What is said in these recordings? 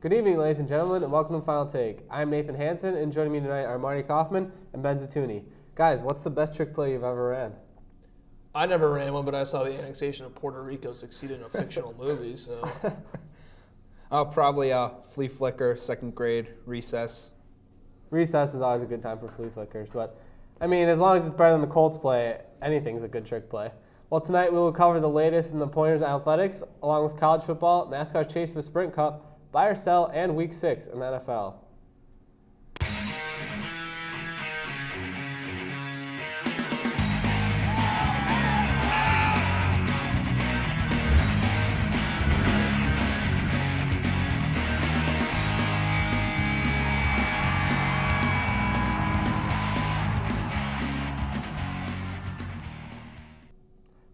Good evening, ladies and gentlemen, and welcome to Final Take. I'm Nathan Hansen, and joining me tonight are Marty Kauffman and Ben Zitouni. Guys, what's the best trick play you've ever ran? I never ran one, but I saw the annexation of Puerto Rico succeed in a fictional movie. So, probably a flea flicker, second grade recess. Recess is always a good time for flea flickers, but I mean, as long as it's better than the Colts play, anything's a good trick play. Well, tonight we will cover the latest in the Pointers athletics, along with college football, NASCAR chase for the Sprint Cup, buy or sell, and Week 6 in the NFL.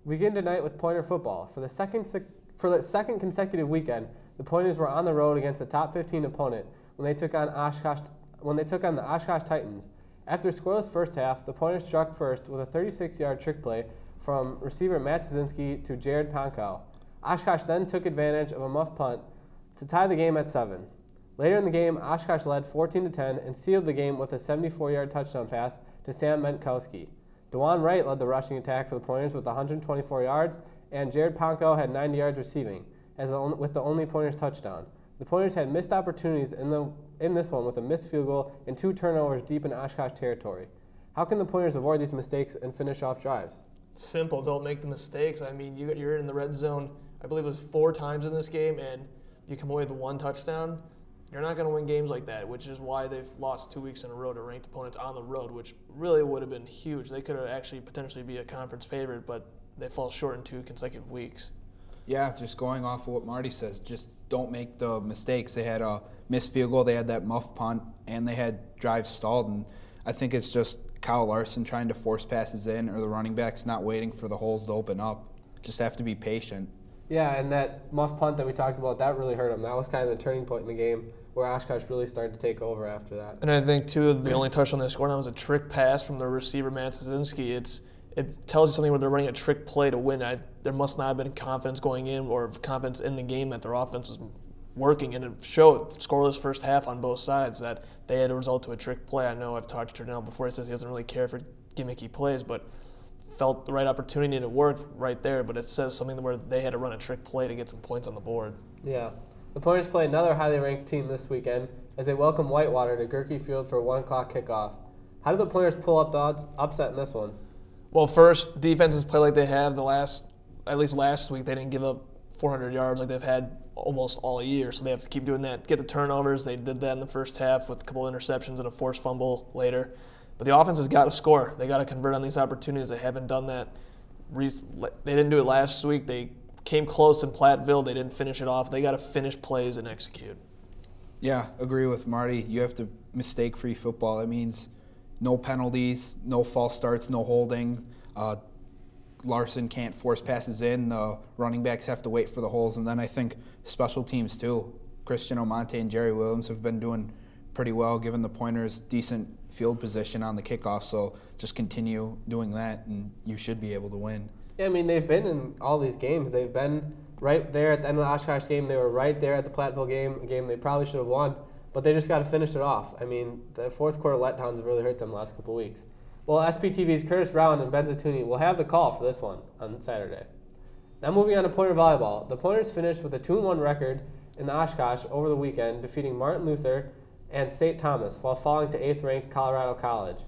We begin tonight with Pointer football. For the second consecutive weekend, the Pointers were on the road against a top 15 opponent when they took on the Oshkosh Titans. After a scoreless first half, the Pointers struck first with a 36-yard trick play from receiver Matt Szynski to Jared Pankow. Oshkosh then took advantage of a muff punt to tie the game at 7. Later in the game, Oshkosh led 14-10 and sealed the game with a 74-yard touchdown pass to Sam Menkowski. DeJuan Wright led the rushing attack for the Pointers with 124 yards, and Jared Pankow had 90 yards receiving, with the only Pointers touchdown. The Pointers had missed opportunities in this one with a missed field goal and 2 turnovers deep in Oshkosh territory. How can the Pointers avoid these mistakes and finish off drives? Simple. Don't make the mistakes. I mean, you're in the red zone, I believe it was 4 times in this game, and you come away with 1 touchdown. You're not going to win games like that, which is why they've lost 2 weeks in a row to ranked opponents on the road, which really would have been huge. They could have actually potentially be a conference favorite, but they fall short in 2 consecutive weeks. Yeah, just going off of what Marty says, just don't make the mistakes. They had a missed field goal, they had that muff punt, and they had drives stalled. And I think it's just Kyle Larson trying to force passes in, or the running backs not waiting for the holes to open up. Just have to be patient. Yeah, and that muff punt that we talked about, that really hurt them. That was kind of the turning point in the game where Oshkosh really started to take over after that. And I think, too, the only touchdown they scored on was a trick pass from the receiver, Matt Szynski. It tells you something where they're running a trick play to win. There must not have been confidence going in or confidence in the game that their offense was working, and it showed scoreless first half on both sides that they had to result to a trick play. I know I've talked to Turnell before. He says he doesn't really care for gimmicky plays, but felt the right opportunity and it worked right there. But it says something where they had to run a trick play to get some points on the board. Yeah. The Pointers play another highly ranked team this weekend as they welcome Whitewater to Gerke Field for a 1 o'clock kickoff. How did the Pointers pull up the odds upset in this one? Well, first, defenses play like they have at least last week. They didn't give up 400 yards like they've had almost all year, so they have to keep doing that, get the turnovers. They did that in the first half with a couple of interceptions and a forced fumble later. But the offense has got to score. They got to convert on these opportunities. They haven't done that. They didn't do it last week. They came close in Platteville. They didn't finish it off. They got to finish plays and execute. Yeah, agree with Marty. You have to mistake-free football. It means no penalties, no false starts, no holding. Larson can't force passes in. The running backs have to wait for the holes. And then I think special teams too. Christian Omonte and Jerry Williams have been doing pretty well, giving the Pointers decent field position on the kickoff. So just continue doing that, and you should be able to win. Yeah, I mean, they've been in all these games. They've been right there at the end of the Oshkosh game. They were right there at the Platteville game, a game they probably should have won, but they just got to finish it off. I mean, the fourth quarter letdowns have really hurt them the last couple of weeks. Well, SBTV's Curtis Rowan and Ben Zitouni will have the call for this one on Saturday. Now moving on to Pointer volleyball. The Pointers finished with a 2-1 record in the Oshkosh over the weekend, defeating Martin Luther and St. Thomas while falling to 8th-ranked Colorado College.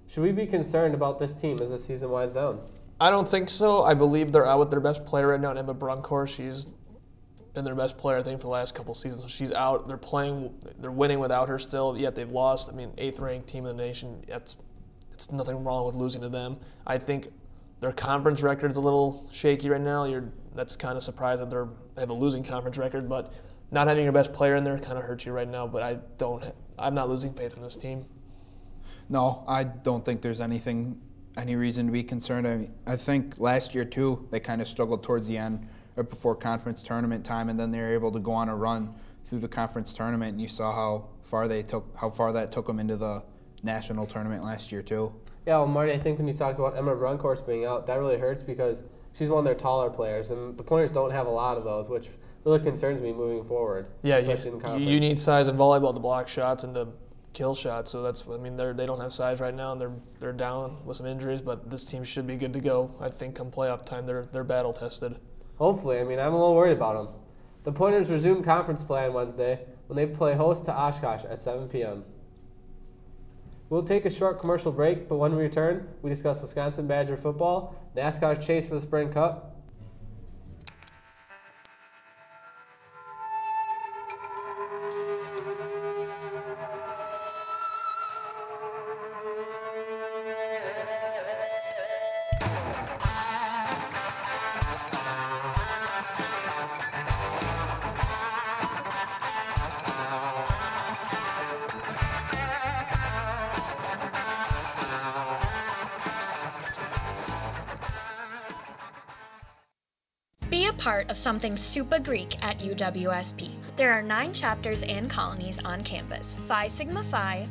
Should we be concerned about this team as the season winds down? I don't think so. I believe they're out with their best player right now, Emma Brunkhorst. She's been their best player, I think, for the last couple seasons. So she's out. They're winning without her still, yet they've lost. I mean, 8th-ranked team in the nation. It's nothing wrong with losing to them. I think their conference record is a little shaky right now. That's kind of surprised that they have a losing conference record, but not having your best player in there kind of hurts you right now. But I'm not losing faith in this team. No, I don't think there's any reason to be concerned. I think last year, too, they kind of struggled towards the end, right before conference tournament time, and then they were able to go on a run through the conference tournament, and you saw how far that took them into the national tournament last year, too. Yeah, well, Marty, I think when you talk about Emma Brunkhorst being out, that really hurts because she's one of their taller players, and the Pointers don't have a lot of those, which really concerns me moving forward. Yeah, especially in conference. you need size in volleyball to block shots and to kill shots. So that's, I mean, they don't have size right now, and they're down with some injuries. But this team should be good to go. I think come playoff time, they're battle tested. Hopefully. I mean, I'm a little worried about them. The Pointers resume conference play on Wednesday when they play host to Oshkosh at 7 p.m. We'll take a short commercial break, but when we return, we discuss Wisconsin Badger football, NASCAR's chase for the Spring Cup, Be a part of something super Greek at UWSP. There are 9 chapters and colonies on campus: Phi Sigma Phi,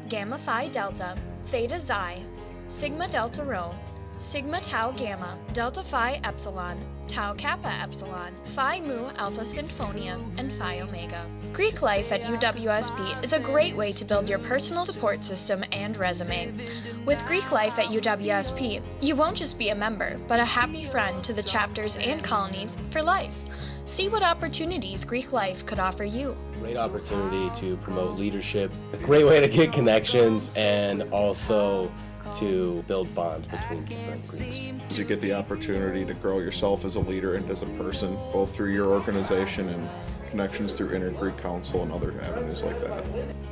Gamma Phi Delta, Theta Xi, Sigma Delta Rho, Sigma Tau Gamma, Delta Phi Epsilon, Tau Kappa Epsilon, Phi Mu Alpha Sinfonia, and Phi Omega. Greek life at UWSP is a great way to build your personal support system and resume. With Greek life at UWSP, you won't just be a member, but a happy friend to the chapters and colonies for life. See what opportunities Greek life could offer you. Great opportunity to promote leadership, a great way to get connections, and also to build bonds between different groups. You get the opportunity to grow yourself as a leader and as a person, both through your organization and connections through Inter-Greek Council and other avenues like that.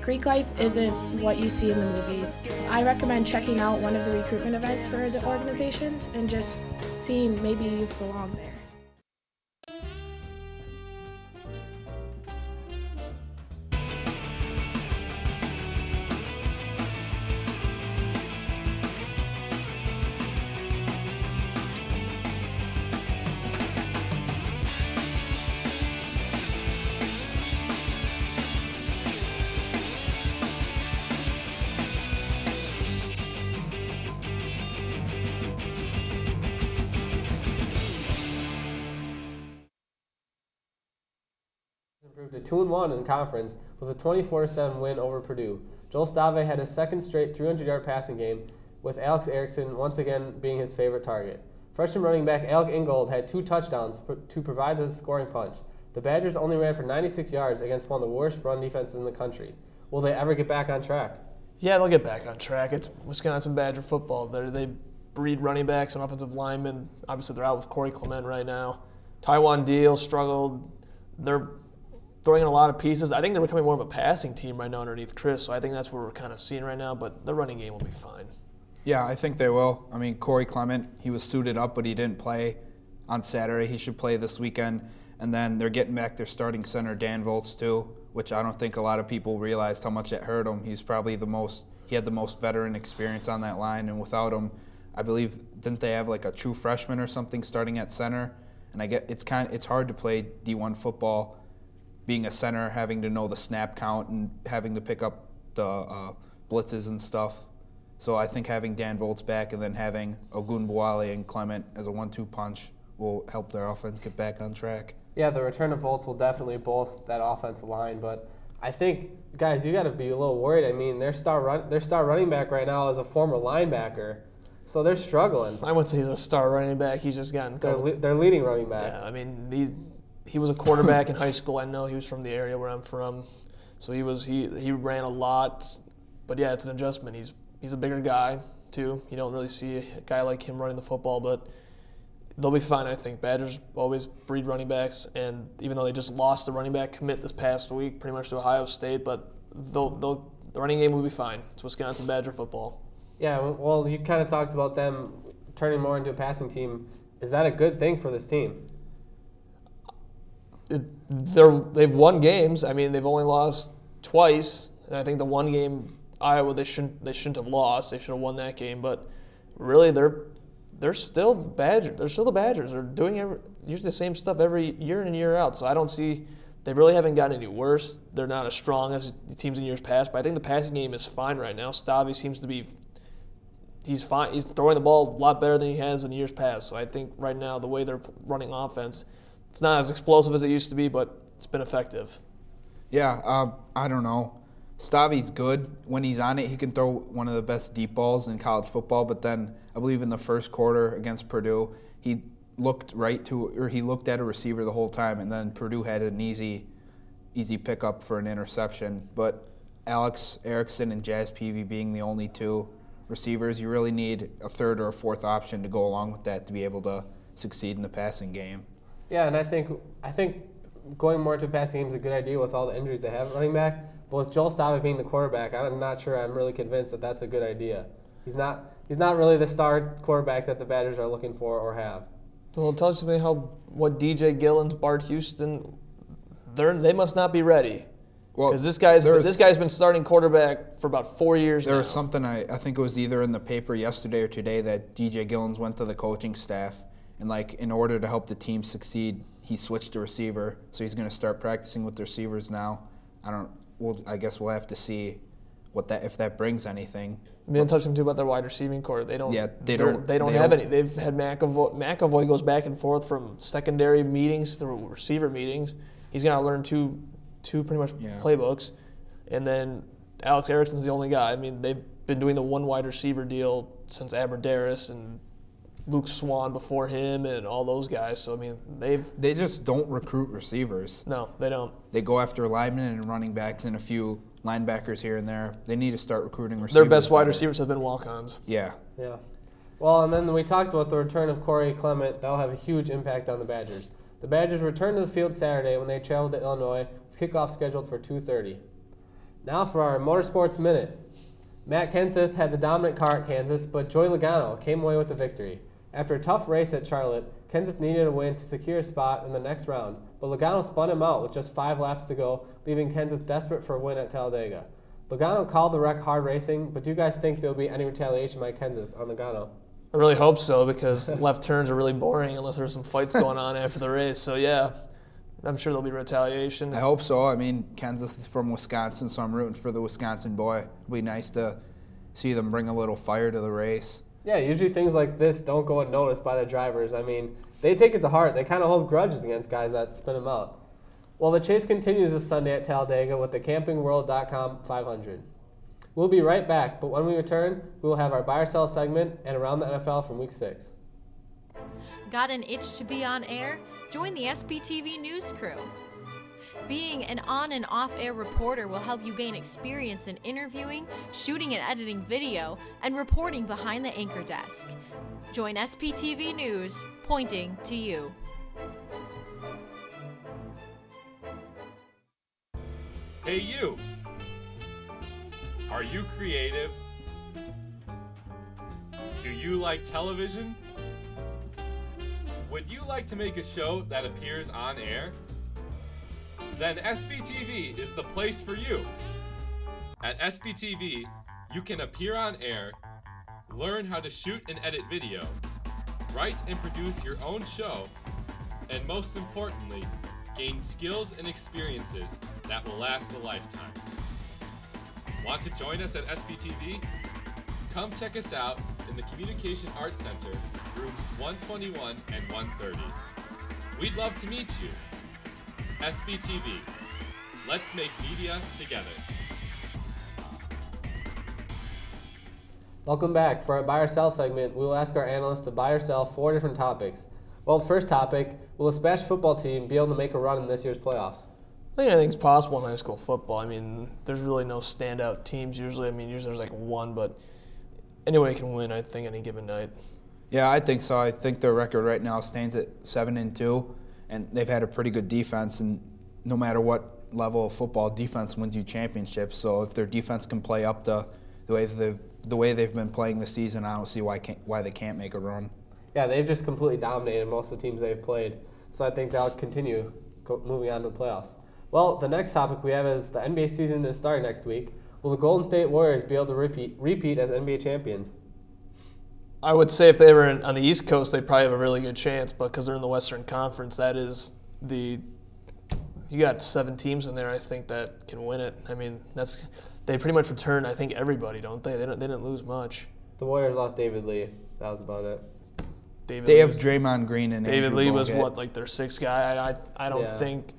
Greek life isn't what you see in the movies. I recommend checking out one of the recruitment events for the organizations and just seeing maybe you belong there. Improved to 2-1 in conference with a 24-7 win over Purdue. Joel Stave had his second straight 300-yard passing game, with Alex Erickson once again being his favorite target. Freshman running back Alec Ingold had 2 touchdowns to provide the scoring punch. The Badgers only ran for 96 yards against one of the worst run defenses in the country. Will they ever get back on track? Yeah, they'll get back on track. It's Wisconsin Badger football. They breed running backs and offensive linemen. Obviously, they're out with Corey Clement right now. Taiwan Deal struggled. They're throwing in a lot of pieces. I think they're becoming more of a passing team right now underneath Chris, so I think that's what we're kind of seeing right now, but the running game will be fine. Yeah, I think they will. I mean, Corey Clement, he was suited up, but he didn't play on Saturday. He should play this weekend. And then they're getting back their starting center, Dan Volz, too, which I don't think a lot of people realized how much it hurt him. He's probably he had the most veteran experience on that line, and without him, I believe, didn't they have like a true freshman or something starting at center? And I get it's hard to play D1 football being a center, having to know the snap count and having to pick up the blitzes and stuff. So I think having Dan Volz back and then having Ogunbowale and Clement as a 1-2 punch will help their offense get back on track. Yeah, the return of Volz will definitely bolster that offensive line, but I think, guys, you got to be a little worried. I mean, their star running back right now is a former linebacker, so they're struggling. I wouldn't say he's a star running back. He's just gotten their leading running back. Yeah, I mean, he was a quarterback in high school. I know he was from the area where I'm from, so he ran a lot. But yeah, it's an adjustment. He's a bigger guy too. You don't really see a guy like him running the football, but they'll be fine, I think. Badgers always breed running backs, and even though they just lost the running back commit this past week, pretty much to Ohio State, but the running game will be fine. It's Wisconsin Badger football. Yeah, well, you kind of talked about them turning more into a passing team. Is that a good thing for this team? They've won games. I mean, they've only lost twice, and I think the one game Iowa they shouldn't have lost. They should have won that game. But really, they're still the Badgers. They're still the Badgers. They're doing usually the same stuff every year in and year out. So I don't see they really haven't gotten any worse. They're not as strong as the teams in years past. But I think the passing game is fine right now. Stavi seems to be he's fine. He's throwing the ball a lot better than he has in years past. So I think right now the way they're running offense, It's not as explosive as it used to be, but it's been effective. Yeah, I don't know. Stavi's good. When he's on it, he can throw one of the best deep balls in college football. But then I believe in the first quarter against Purdue, he looked he looked at a receiver the whole time, and then Purdue had an easy pickup for an interception. But Alex Erickson and Jazz Peavy being the only two receivers, you really need a third or a fourth option to go along with that to be able to succeed in the passing game. Yeah, and I think going more to passing game is a good idea with all the injuries they have at running back. But with Joel Stavi being the quarterback, I'm not sure I'm really convinced that that's a good idea. He's not really the star quarterback that the Badgers are looking for or have. Well, it tells me what DJ Gillens, Bart Houston, they must not be ready. Well, because this guy's been starting quarterback for about 4 years now. There was something, I think it was either in the paper yesterday or today, that DJ Gillens went to the coaching staff, and in order to help the team succeed, he switched to receiver. So he's going to start practicing with the receivers now. I guess we'll have to see if that brings anything. I mean, touch them too about their wide receiving core. They don't have any. They've had McAvoy. McAvoy goes back and forth from secondary meetings to receiver meetings. He's got to learn two pretty much playbooks, and then Alex Erickson's the only guy. I mean, they've been doing the one wide receiver deal since Aberdaris and Luke Swan before him and all those guys. So I mean, they just don't recruit receivers. No, they don't. They go after linemen and running backs and a few linebackers here and there. They need to start recruiting receivers. Their best wide receivers have been walk-ons. Yeah. Yeah. Well, and then we talked about the return of Corey Clement. That'll have a huge impact on the Badgers. The Badgers return to the field Saturday when they travel to Illinois, with kickoff scheduled for 2:30. Now for our Motorsports Minute. Matt Kenseth had the dominant car at Kansas, but Joey Logano came away with the victory. After a tough race at Charlotte, Kenseth needed a win to secure a spot in the next round, but Logano spun him out with just 5 laps to go, leaving Kenseth desperate for a win at Talladega. Logano called the wreck hard racing, but do you guys think there will be any retaliation by Kenseth on Logano? I really hope so, because left turns are really boring unless there's some fights going on after the race. So, yeah, I'm sure there'll be retaliation. I hope so. I mean, Kenseth is from Wisconsin, so I'm rooting for the Wisconsin boy. It'll be nice to see them bring a little fire to the race. Yeah, usually things like this don't go unnoticed by the drivers. I mean, they take it to heart. They kind of hold grudges against guys that spin them out. Well, the chase continues this Sunday at Talladega with the CampingWorld.com 500. We'll be right back, but when we return, we will have our buy or sell segment and Around the NFL from Week 6. Got an itch to be on air? Join the SBTV news crew. Being an on and off-air reporter will help you gain experience in interviewing, shooting and editing video, and reporting behind the anchor desk. Join SBTV News, pointing to you. Hey you! Are you creative? Do you like television? Would you like to make a show that appears on air? Then SBTV is the place for you. At SBTV, you can appear on air, learn how to shoot and edit video, write and produce your own show, and most importantly, gain skills and experiences that will last a lifetime. Want to join us at SBTV? Come check us out in the Communication Arts Center, rooms 121 and 130. We'd love to meet you. SBTV. Let's make media together. Welcome back. For our buy or sell segment, we will ask our analysts to buy or sell 4 different topics. Well, the first topic, will a Smash football team be able to make a run in this year's playoffs? I think anything's possible in high school football. I mean, there's really no standout teams usually. I mean, usually there's like one, but anybody can win, I think, any given night. Yeah, I think so. I think their record right now stands at 7-2, and they've had a pretty good defense, and no matter what level of football, defense wins you championships. So if their defense can play up to the way they've been playing this season, I don't see why they can't make a run. Yeah, they've just completely dominated most of the teams they've played. So I think they'll continue moving on to the playoffs. Well, the next topic we have is the NBA season is starting next week. Will the Golden State Warriors be able to repeat as NBA champions? I would say if they were on the East Coast, they probably have a really good chance, but because they're in the Western Conference, you got 7 teams in there, I think, that can win it. I mean, they pretty much returned, I think, everybody, don't they? They didn't lose much. The Warriors lost David Lee. That was about it. They have Draymond Green and David Andrew Lee Bogut. was what, like their sixth guy. I don't Yeah. think.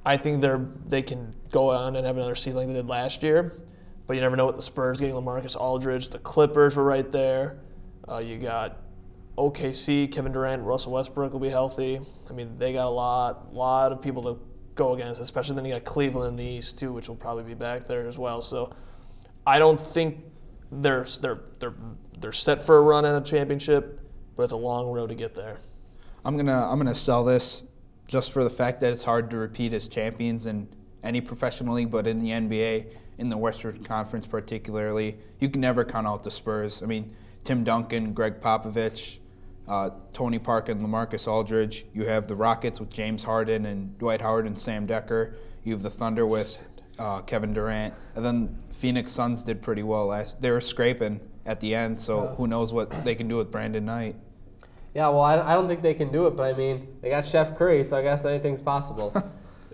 I think they can go on and have another season like they did last year, but you never know what the Spurs getting LaMarcus Aldridge. The Clippers were right there. You got OKC, Kevin Durant, Russell Westbrook will be healthy. I mean, they got a lot of people to go against, especially then you got Cleveland in the East too, which will probably be back there as well. So I don't think they're set for a run at a championship, but it's a long road to get there. I'm gonna sell this just for the fact that it's hard to repeat as champions in any professional league, but in the NBA, in the Western Conference particularly, you can never count out the Spurs. I mean, Tim Duncan, Greg Popovich, Tony Parker, and LaMarcus Aldridge. You have the Rockets with James Harden and Dwight Howard and Sam Decker. You have the Thunder with Kevin Durant. And then Phoenix Suns did pretty well. They were scraping at the end, so who knows what they can do with Brandon Knight. Yeah, well, I don't think they can do it, but I mean, they got Chef Curry, so I guess anything's possible.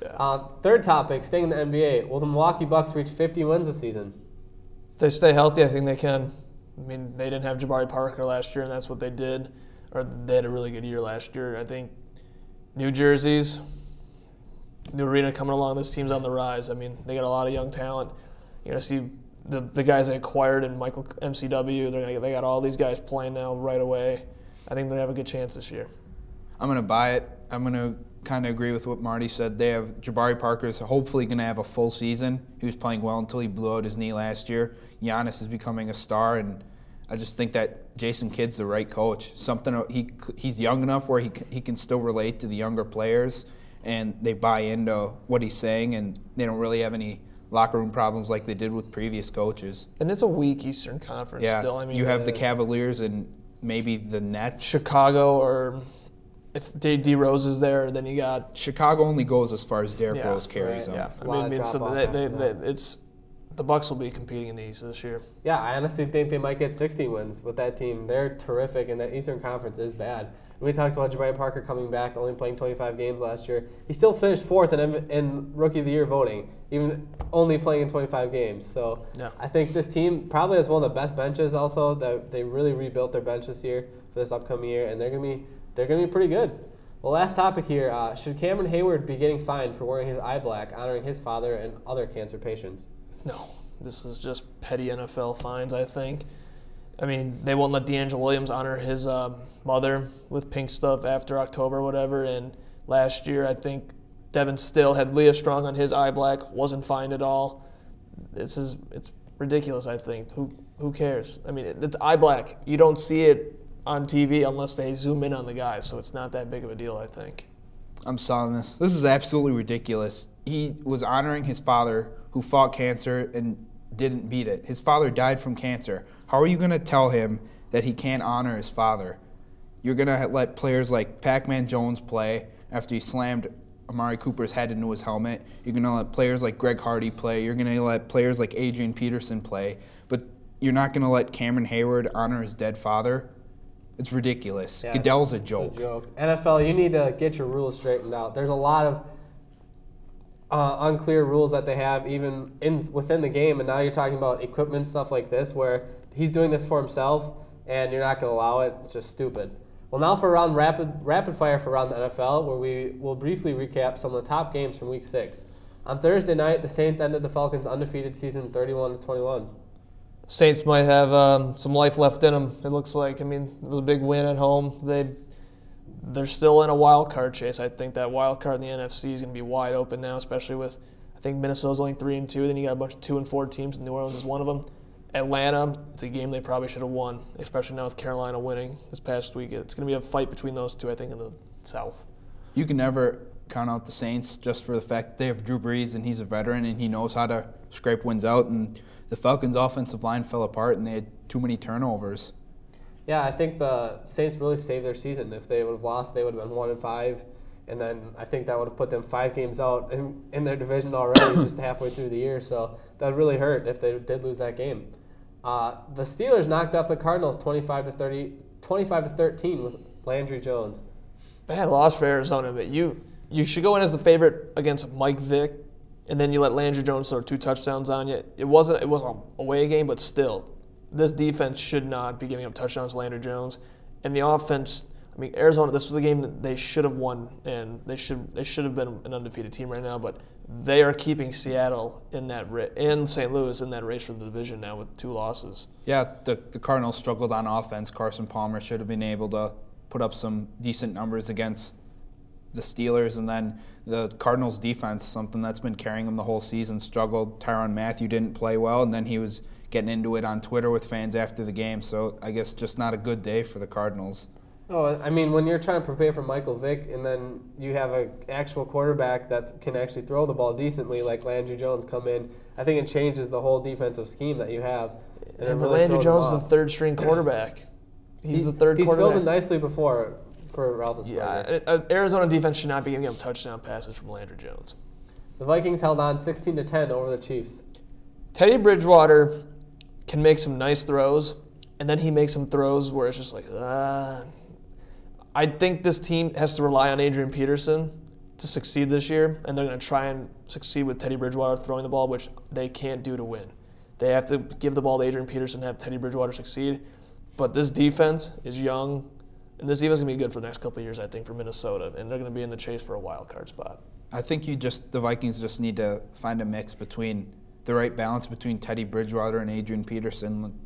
Yeah. Third topic, staying in the NBA. Will the Milwaukee Bucks reach 50 wins this season? If they stay healthy, I think they can. I mean, they didn't have Jabari Parker last year, and that's what they did. Or they had a really good year last year. I think New Jersey's new arena coming along. This team's on the rise. I mean, they got a lot of young talent. You're going to see the guys they acquired in Michael MCW. They got all these guys playing now right away. I think they have a good chance this year. I'm going to buy it. I'm going to kind of agree with what Marty said. They have Jabari Parker's hopefully going to have a full season. He was playing well until he blew out his knee last year. Giannis is becoming a star, and I just think that Jason Kidd's the right coach. He's young enough where he can still relate to the younger players, and they buy into what he's saying, and they don't really have any locker room problems like they did with previous coaches. And it's a weak Eastern Conference still. I mean, you have the Cavaliers and maybe the Nets. Chicago, or if D Rose is there, then you got Chicago only goes as far as Derrick Rose carries them. Yeah, I mean, it's the Bucks will be competing in the East this year. Yeah, I honestly think they might get 60 wins with that team. They're terrific, and that Eastern Conference is bad. We talked about Jabari Parker coming back, only playing 25 games last year. He still finished fourth in Rookie of the Year voting, even only playing in 25 games. So yeah. I think this team probably has one of the best benches also. They really rebuilt their bench this year for this upcoming year, and they're gonna be pretty good. Well, last topic here, should Cameron Hayward be getting fined for wearing his eye black, honoring his father and other cancer patients? No, this is just petty NFL fines, I think. I mean, they won't let D'Angelo Williams honor his mother with pink stuff after October or whatever. And last year, I think Devin Still had Leah Strong on his eye black, wasn't fined at all. It's ridiculous, I think. Who cares? I mean, it's eye black. You don't see it on TV unless they zoom in on the guy, so it's not that big of a deal, I think. I'm selling this. This is absolutely ridiculous. He was honoring his father who fought cancer and didn't beat it. His father died from cancer. How are you going to tell him that he can't honor his father? You're going to let players like Pac-Man Jones play after he slammed Amari Cooper's head into his helmet. You're going to let players like Greg Hardy play. You're going to let players like Adrian Peterson play. But you're not going to let Cameron Hayward honor his dead father? It's ridiculous. Yeah, Goodell's a joke. It's a joke. NFL, you need to get your rules straightened out. There's a lot of unclear rules that they have even within the game, and now you're talking about equipment, stuff like this, where he's doing this for himself, and you're not going to allow it. It's just stupid. Well, now for around rapid fire for around the NFL, where we will briefly recap some of the top games from Week 6. On Thursday night, the Saints ended the Falcons' undefeated season 31-21. Saints might have some life left in them, it looks like. I mean, it was a big win at home. They're still in a wild card chase. I think that wild card in the NFC is going to be wide open now, especially with, I think Minnesota's only 3-2. Then you got a bunch of 2-4 teams, and New Orleans is one of them. Atlanta, it's a game they probably should have won, especially now with Carolina winning this past week. It's going to be a fight between those two, I think, in the South. You can never count out the Saints just for the fact that they have Drew Brees, and he's a veteran, and he knows how to scrape wins out. And the Falcons' offensive line fell apart, and they had too many turnovers. Yeah, I think the Saints really saved their season. If they would have lost, they would have been 1-5, and then I think that would have put them 5 games out in their division already just halfway through the year. So that would really hurt if they did lose that game. The Steelers knocked off the Cardinals 25-13 with Landry Jones. Bad loss for Arizona, but you should go in as the favorite against Mike Vick, and then you let Landry Jones throw 2 touchdowns on you. It was an away game, but still, this defense should not be giving up touchdowns to Landry Jones. And the offense, I mean, Arizona, this was a game that they should have won, and they should have been an undefeated team right now, but they are keeping Seattle in that and St. Louis in that race for the division now with 2 losses. Yeah, the Cardinals struggled on offense. Carson Palmer should have been able to put up some decent numbers against the Steelers, and then the Cardinals defense, something that's been carrying them the whole season, struggled. Tyrann Mathieu didn't play well, and then he was getting into it on Twitter with fans after the game, so I guess just not a good day for the Cardinals. Oh, I mean, when you're trying to prepare for Michael Vick and then you have an actual quarterback that can actually throw the ball decently like Landry Jones come in, I think it changes the whole defensive scheme that you have. And really Landry Jones is the third-string quarterback. He's the third quarterback. He's filled in nicely before for Roethlisberger. Yeah, Arizona defense should not be giving him touchdown passes from Landry Jones. The Vikings held on 16-10 over the Chiefs. Teddy Bridgewater can make some nice throws, and then he makes some throws where it's just like, I think this team has to rely on Adrian Peterson to succeed this year, and they're going to try and succeed with Teddy Bridgewater throwing the ball, which they can't do to win. They have to give the ball to Adrian Peterson and have Teddy Bridgewater succeed. But this defense is young, and this defense is going to be good for the next couple of years, I think, for Minnesota, and they're going to be in the chase for a wild card spot. I think the Vikings just need to find a mix between the right balance between Teddy Bridgewater and Adrian Peterson.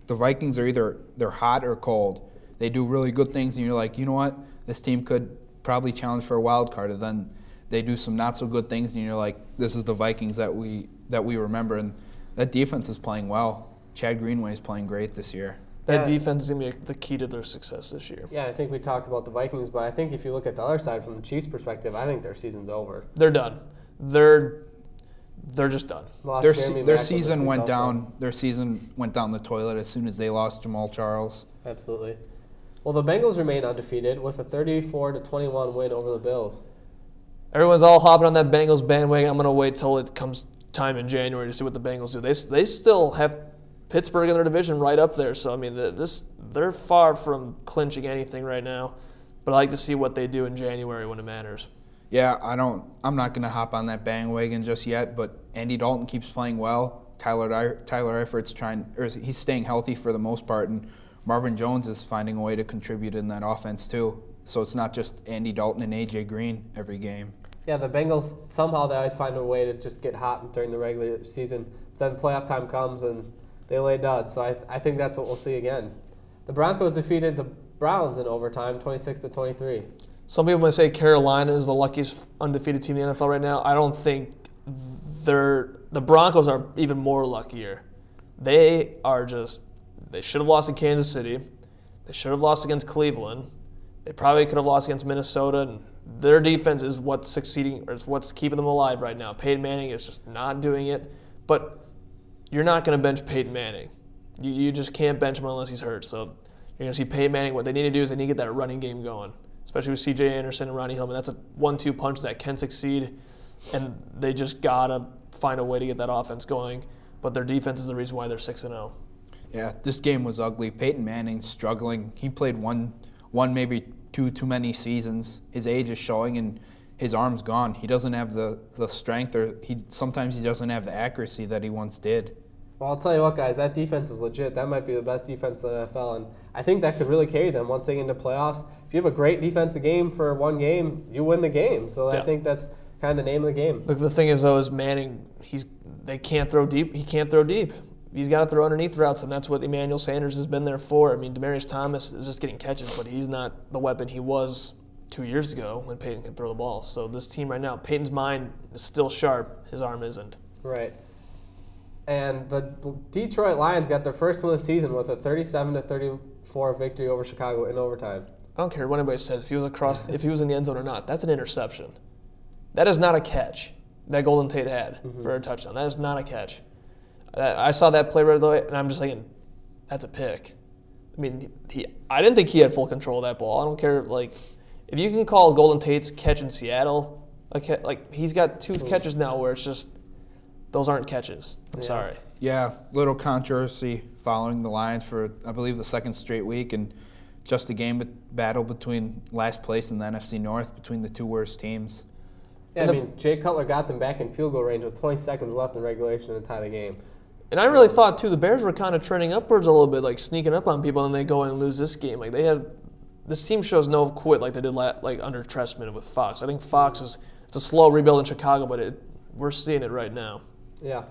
The Vikings are either they're hot or cold. They do really good things, and you're like, you know what? This team could probably challenge for a wild card. And then they do some not so good things, and you're like, this is the Vikings that we remember. And that defense is playing well. Chad Greenway is playing great this year. That defense is going to be the key to their success this year. Yeah, I think we talked about the Vikings, but I think if you look at the other side from the Chiefs' perspective, I think their season's over. They're done. They're just done. Their season went down. Their season went down the toilet as soon as they lost Jamal Charles. Absolutely. Well, the Bengals remain undefeated with a 34-21 win over the Bills. Everyone's all hopping on that Bengals bandwagon. I'm going to wait till it comes time in January to see what the Bengals do. They still have Pittsburgh in their division right up there. So, I mean, they're far from clinching anything right now. But I like to see what they do in January when it matters. Yeah, I'm not going to hop on that bandwagon just yet, but Andy Dalton keeps playing well. Tyler Eifert's he's staying healthy for the most part, and Marvin Jones is finding a way to contribute in that offense too. So it's not just Andy Dalton and A.J. Green every game. Yeah, the Bengals, somehow they always find a way to just get hot during the regular season. Then playoff time comes and they lay duds. So I think that's what we'll see again. The Broncos defeated the Browns in overtime, 26-23. Some people might say Carolina is the luckiest undefeated team in the NFL right now. I don't think the Broncos are even more luckier. They should have lost in Kansas City. They should have lost against Cleveland. They probably could have lost against Minnesota. And their defense is what's succeeding, or is what's keeping them alive right now. Peyton Manning is just not doing it. But you're not going to bench Peyton Manning. You just can't bench him unless he's hurt. So you're going to see Peyton Manning. What they need to do is they need to get that running game going, especially with C.J. Anderson and Ronnie Hillman. That's a 1-2 punch that can succeed, and they just got to find a way to get that offense going. But their defense is the reason why they're 6-0. Yeah, this game was ugly. Peyton Manning's struggling. He played one maybe two too many seasons. His age is showing, and his arm's gone. He doesn't have the strength, or sometimes he doesn't have the accuracy that he once did. Well, I'll tell you what, guys, that defense is legit. That might be the best defense in the NFL, and I think that could really carry them once they get into playoffs. If you have a great defensive game for one game, you win the game. So I think that's kind of the name of the game. Look, the thing is, though, is Manning, they can't throw deep. He can't throw deep. He's got to throw underneath routes, and that's what Emmanuel Sanders has been there for. I mean, Demaryius Thomas is just getting catches, but he's not the weapon he was 2 years ago when Peyton could throw the ball. So this team right now, Peyton's mind is still sharp. His arm isn't. Right. And the Detroit Lions got their first win of the season with a 37-34 victory over Chicago in overtime. I don't care what anybody says. If he was in the end zone or not, that's an interception. That is not a catch that Golden Tate had for a touchdown. That is not a catch. I saw that play right away, and I'm just thinking, that's a pick. I mean, I didn't think he had full control of that ball. I don't care. Like, if you can call Golden Tate's catch in Seattle, like he's got 2 catches now where it's just, those aren't catches. I'm sorry. Yeah, little controversy following the Lions for, I believe, the second straight week, and just a game battle between last place and the NFC North between the 2 worst teams. Yeah, I mean, Jay Cutler got them back in field goal range with 20 seconds left in regulation to tie the game. And I really thought, too, the Bears were kind of trending upwards a little bit, like sneaking up on people, and they go and lose this game. Like, they this team shows no quit like they did like under Trestman with Fox. I think Fox it's a slow rebuild in Chicago, but we're seeing it right now. Yeah.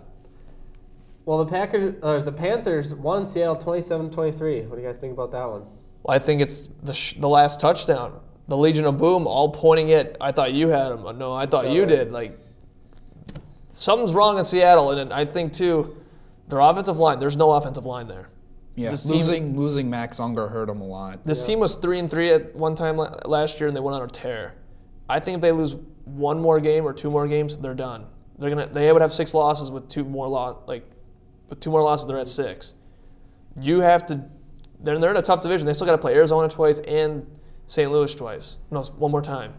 Well, the Panthers won in Seattle 27-23. What do you guys think about that one? Well, I think it's the last touchdown. The Legion of Boom all pointing it. I thought you had him. No, I thought you did. Like, something's wrong in Seattle, and I think too, their offensive line. There's no offensive line there. Yeah, losing Max Unger hurt them a lot. This team was 3-3 at one time last year, and they went on a tear. I think if they lose one more game or two more games, they're done. They would have 6 losses with 2 more with 2 more losses, they're at 6. You have to. They're in a tough division. They still got to play Arizona twice and St. Louis twice. No, one more time.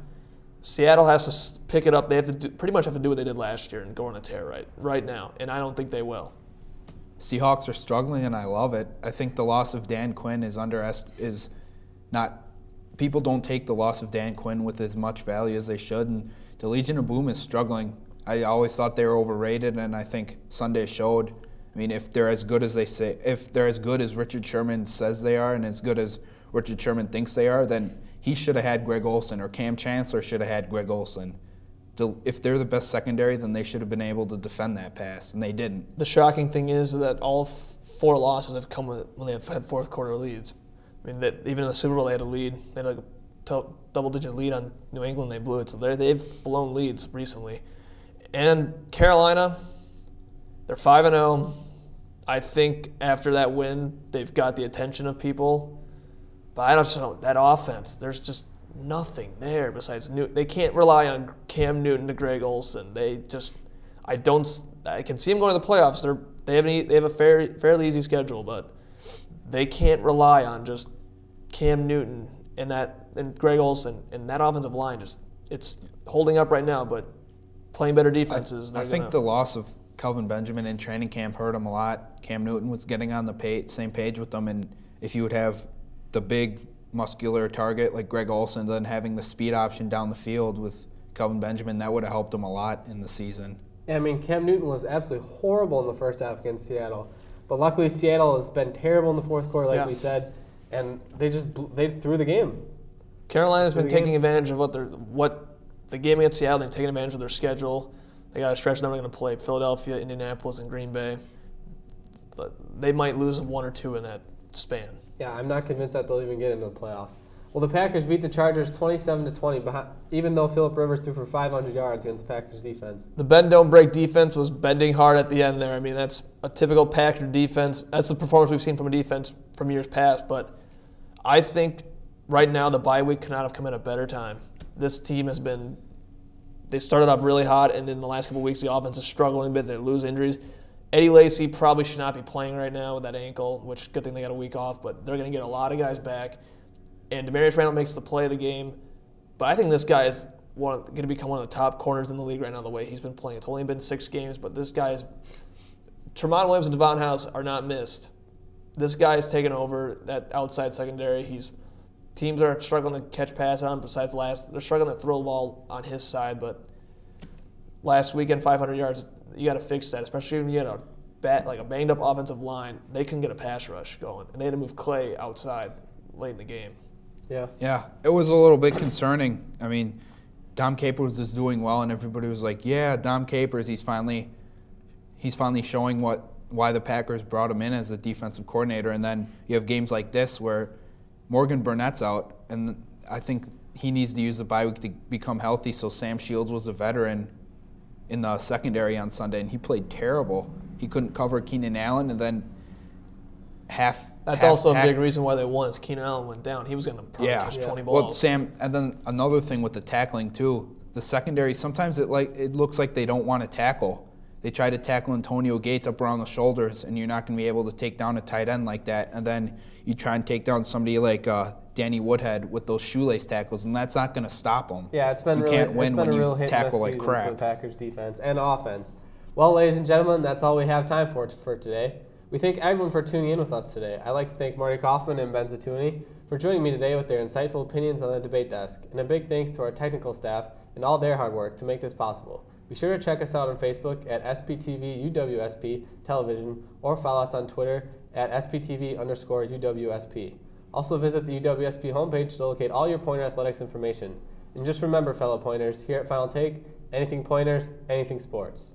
Seattle has to pick it up. They have to pretty much have to do what they did last year and go on a tear right now, and I don't think they will. Seahawks are struggling, and I love it. I think the loss of Dan Quinn is not. People don't take the loss of Dan Quinn with as much value as they should, and the Legion of Boom is struggling. I always thought they were overrated, and I think Sunday showed. I mean, if they're as good as they say, if they're as good as Richard Sherman says they are, and as good as Richard Sherman thinks they are, then he should have had Greg Olsen, or Cam Chancellor should have had Greg Olsen. If they're the best secondary, then they should have been able to defend that pass, and they didn't. The shocking thing is that all 4 losses have come when they have had fourth quarter leads. I mean, even in the Super Bowl, they had a lead. They had like a double-digit lead on New England. They blew it, so they've blown leads recently. And Carolina, they're 5-0. I think after that win, they've got the attention of people. But I don't know, that offense, there's just nothing there besides Newton. They can't rely on Cam Newton to Greg Olsen. I can see them going to the playoffs. They have a fairly easy schedule, but they can't rely on just Cam Newton and Greg Olsen, and that offensive line it's holding up right now, but playing better defenses. I think the loss of Kelvin Benjamin in training camp hurt him a lot. Cam Newton was getting on the same page with them, and if you would have the big muscular target like Greg Olsen, then having the speed option down the field with Kelvin Benjamin, that would have helped him a lot in the season. Yeah, I mean, Cam Newton was absolutely horrible in the first half against Seattle, but luckily Seattle has been terrible in the fourth quarter, like we said, and they threw the game. Carolina's been taking advantage of what the game against Seattle. They've taken advantage of their schedule. They got a stretch. Then we're going to play Philadelphia, Indianapolis, and Green Bay. But they might lose 1 or 2 in that span. Yeah, I'm not convinced that they'll even get into the playoffs. Well, the Packers beat the Chargers 27-20, even though Phillip Rivers threw for 500 yards against the Packers defense. The bend don't break defense was bending hard at the end there. I mean, that's a typical Packer defense. That's the performance we've seen from a defense from years past. But I think right now the bye week could not have come at a better time. This team has been. They started off really hot, and in the last couple of weeks, the offense is struggling a bit. They lose injuries. Eddie Lacy probably should not be playing right now with that ankle, which good thing they got a week off, but they're going to get a lot of guys back. And Demarius Randall makes the play of the game. But I think this guy is going to become one of the top corners in the league right now, the way he's been playing. It's only been 6 games, but this guy is – Tremont Williams and Devon House are not missed. This guy is taking over that outside secondary. Teams are struggling to catch pass on him. They're struggling to throw the ball on his side, but last weekend, 500 yards, you got to fix that, especially when you get a banged-up offensive line. They can get a pass rush going, and they had to move Clay outside late in the game. Yeah, it was a little bit concerning. I mean, Dom Capers is doing well, and everybody was like, yeah, Dom Capers, he's finally showing why the Packers brought him in as a defensive coordinator. And then you have games like this where Morgan Burnett's out, and I think he needs to use the bye week to become healthy. So Sam Shields was a veteran in the secondary on Sunday, and he played terrible. He couldn't cover Keenan Allen, and then That's also a big reason why they won. Is Keenan Allen went down. He was going to probably catch 20 balls. Well, and then another thing with the tackling too. The secondary, sometimes it looks like they don't want to tackle. They try to tackle Antonio Gates up around the shoulders, and you're not going to be able to take down a tight end like that. And then you try and take down somebody like Danny Woodhead with those shoelace tackles, and that's not going to stop them. Yeah, it's been a real hit tackle this like crap for the Packers defense and offense. Well, ladies and gentlemen, that's all we have time for today. We thank everyone for tuning in with us today. I'd like to thank Marty Kauffman and Ben Zitouni for joining me today with their insightful opinions on the debate desk, and a big thanks to our technical staff and all their hard work to make this possible. Be sure to check us out on Facebook at SBTV UWSP Television, or follow us on Twitter at SBTV_UWSP. Also visit the UWSP homepage to locate all your Pointer athletics information. And just remember, fellow Pointers, here at Final Take, anything Pointers, anything sports.